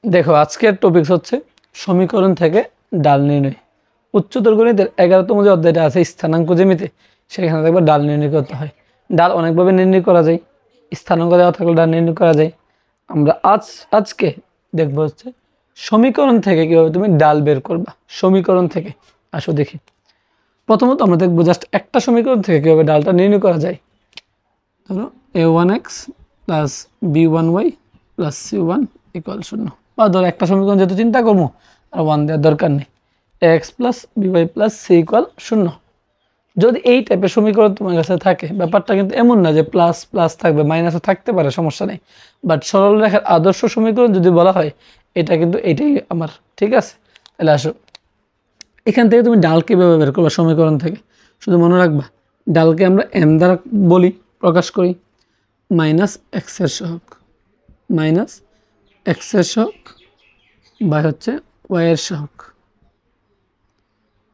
দেখো আজকের টপিকস হচ্ছে সমীকরণ থেকে ডাল নির্ণয়। উচ্চতর গণিতের 11তম যে অধ্যায়টা আছে স্থানাঙ্ক জ্যামিতি, সেখানে দেখবে ডাল নির্ণয় করতে হয়। ডাল অনেকভাবে নির্ণয় করা যায়, স্থানাঙ্ক দেওয়া থাকলে ডাল নির্ণয় করা যায়। আমরা আজকে দেখবো হচ্ছে সমীকরণ থেকে কীভাবে তুমি ডাল বের করবা। সমীকরণ থেকে আসো দেখি। প্রথমত আমরা দেখবো জাস্ট একটা সমীকরণ থেকে কীভাবে ডালটা নির্ণয় করা যায়। ধরো a1x plus b1y plus c1 equal 0, বা ধরো একটা সমীকরণ যেহেতু চিন্তা করবো আর 1 দেওয়ার দরকার নেই। ax plus by plus c equal 0। যদি এই টাইপের সমীকরণ তোমার কাছে থাকে, ব্যাপারটা কিন্তু এমন না যে প্লাস প্লাস থাকবে, মাইনাসও থাকতে পারে, সমস্যা নেই। বাট সরল রেখার আদর্শ সমীকরণ যদি বলা হয়, এটা কিন্তু এটাই আমার, ঠিক আছে। তাহলে আসো এখান থেকে তুমি ডাল কীভাবে বের করবা সমীকরণ থেকে। শুধু মনে রাখবা ডালকে আমরা m দ্বারা বলি, প্রকাশ করি, মাইনাস এক্সের সহগ, মাইনাস এক্সের সহগ বা হচ্ছে ওয়াইয়ের সহগ,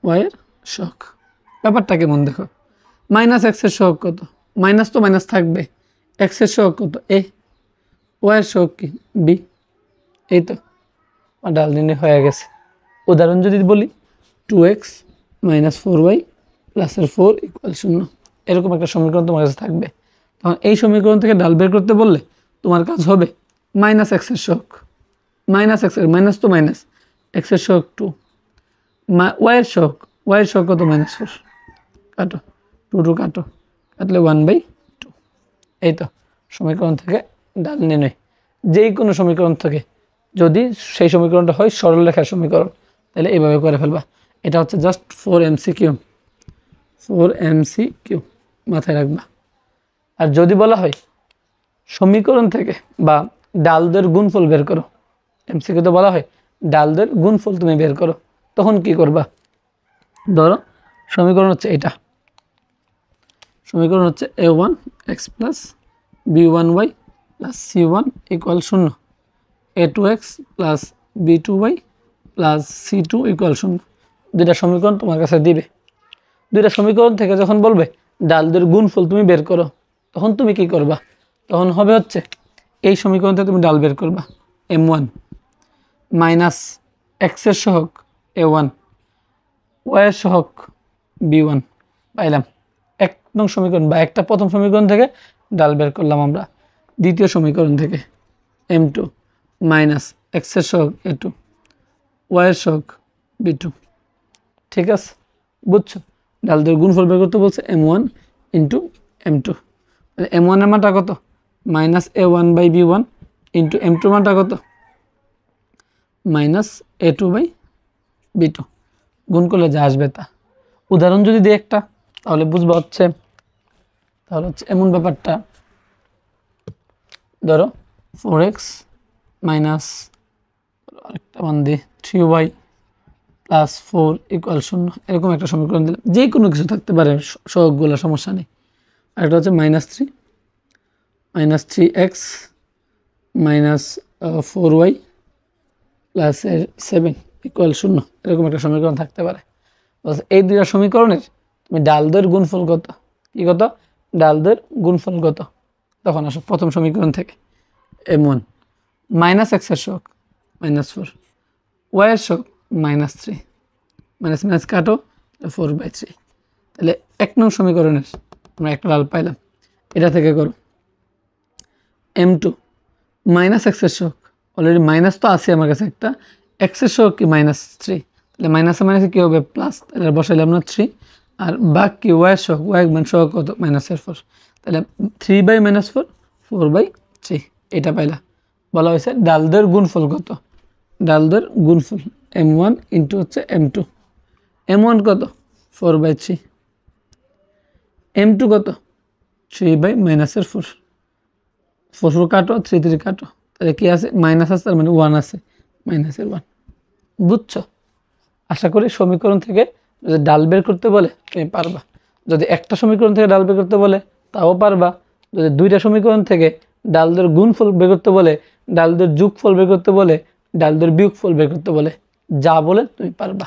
ওয়াইয়ের সহগ। ব্যাপারটা কেমন দেখো, মাইনাস এক্সের সহগ কত, মাইনাস তো মাইনাস থাকবে, এক্সের সহগ কত এ, ওয়াইয়ের সহগ কি বি, এই তো ডাল নির্ণয় হয়ে গেছে। উদাহরণ যদি বলি 2x মাইনাস 4y প্লাসের 4 ইকুয়াল 0, এরকম একটা সমীকরণ তোমার কাছে থাকবে। তখন এই সমীকরণ থেকে ডাল বের করতে বললে তোমার কাজ হবে মাইনাস এক্সের সহগ, মাইনাস এক্সের মাইনাস তো মাইনাস, এক্সের সহগ 2, ওয়াইয়ের সহগ, ওয়াইয়ের সহগ কত মাইনাস 4, কাটো 2 কাটো, কাটলে 1/2। এই তো সমীকরণ থেকে ডাল নির্ণয়। যেই কোনো সমীকরণ থেকে যদি সেই সমীকরণটা হয় সরল রেখার সমীকরণ, তাহলে এইভাবে করে ফেলবা। এটা হচ্ছে জাস্ট 4 MCQ, 4 MCQ মাথায় রাখবা। আর যদি বলা হয় সমীকরণ থেকে বা ডালদের গুণফল বের করো, MCQতে বলা হয় ডালদের গুণফল তুমি বের করো, তখন কি করবা। ধরো সমীকরণ হচ্ছে এটা, সমীকরণ হচ্ছে a1x plus b1y plus c1 equal 0, a2x plus b2y plus c2 equal 0। দুইটা সমীকরণ তোমার কাছে দিবে। দুইটা সমীকরণ থেকে যখন বলবে ডালদের গুণফল তুমি বের করো, তখন তুমি কি করবা, তখন হবে হচ্ছে এই সমীকরণ থেকে তুমি ডাল বের করবা। m1 মাইনাস এক্সের সহগ a1, ওয়াইয়ের সহগ b1 পাইলাম। এক নং সমীকরণ বা একটা প্রথম সমীকরণ থেকে ডাল বের করলাম আমরা। দ্বিতীয় সমীকরণ থেকে m2 মাইনাস এক্সের সহগ a2, ওয়াইয়ের সহগ b2, ঠিক আছে, বুঝছো। ডালদের গুণফল বের করতে বলছে m1 ইন্টু m2, তাহলে m1 এর মানটা কত মাইনাস a1/b1 ইন্টু m2 মানটা কত মাইনাস a2/b2, গুণ করলে যা আসবে তা। উদাহরণ যদি দিই একটা, তাহলে বুঝবা হচ্ছে, তাহলে হচ্ছে এমন ব্যাপারটা, ধরো 4x মাইনাস আরেকটা মান দিই 3y প্লাস 4 ইকুয়াল 0, এরকম একটা সমীকরণ দিলাম। যে কোনো কিছু থাকতে পারে সহগগুলো, সমস্যা নেই। আরেকটা হচ্ছে minus 3x minus 4y plus 7 equal 0, এরকম একটা সমীকরণ থাকতে পারে। এই দুইটা সমীকরণের তুমি ডালদের গুণফল কত, কি কত, ডালদের গুণফল কত। তখন আসো প্রথম সমীকরণ থেকে m1 মাইনাস এক্সের সহগ মাইনাস 4, ওয়াইয়ের সহগ মাইনাস 3, মাইনাস মাইনাস কাটো 4/3। তাহলে এক নং সমীকরণের আমরা একটা ডাল পাইলাম। এটা থেকে করো m2 মাইনাস এক্সের সহগ, অলরেডি মাইনাস তো আছে আমার কাছে একটা, এক্সের সহগ কি মাইনাস 3, তাহলে মাইনাসে মাইনাসে কী হবে প্লাস, তাহলে বসাইলাম না 3, আর বাকি ওয়াইয়ের সহগ, ওয়াই মান সহগ কত মাইনাসের 4, তাহলে 3/-4 4/3, এটা পাইলা। বলা হয়েছে ডালদের গুণফল কত, ডালদের গুণফল m1 ইন্টু হচ্ছে m2, m1 কত 4/3, m2 কত 3/-4, 4 কাটো 3 কাটো, তাহলে কি আছে মাইনাস আছে, তার মানে 1 আছে, মাইনাসের 1। বুঝছো। আশা করি সমীকরণ থেকে যদি ডাল বের করতে বলে তুমি পারবা। যদি একটা সমীকরণ থেকে ডাল বের করতে বলে তাও পারবা। যদি দুইটা সমীকরণ থেকে ডালদের গুণফল বের করতে বলে, ডালদের যোগফল বের করতে বলে, ডালদের বিয়োগফল বের করতে বলে, যা বলে তুমি পারবা।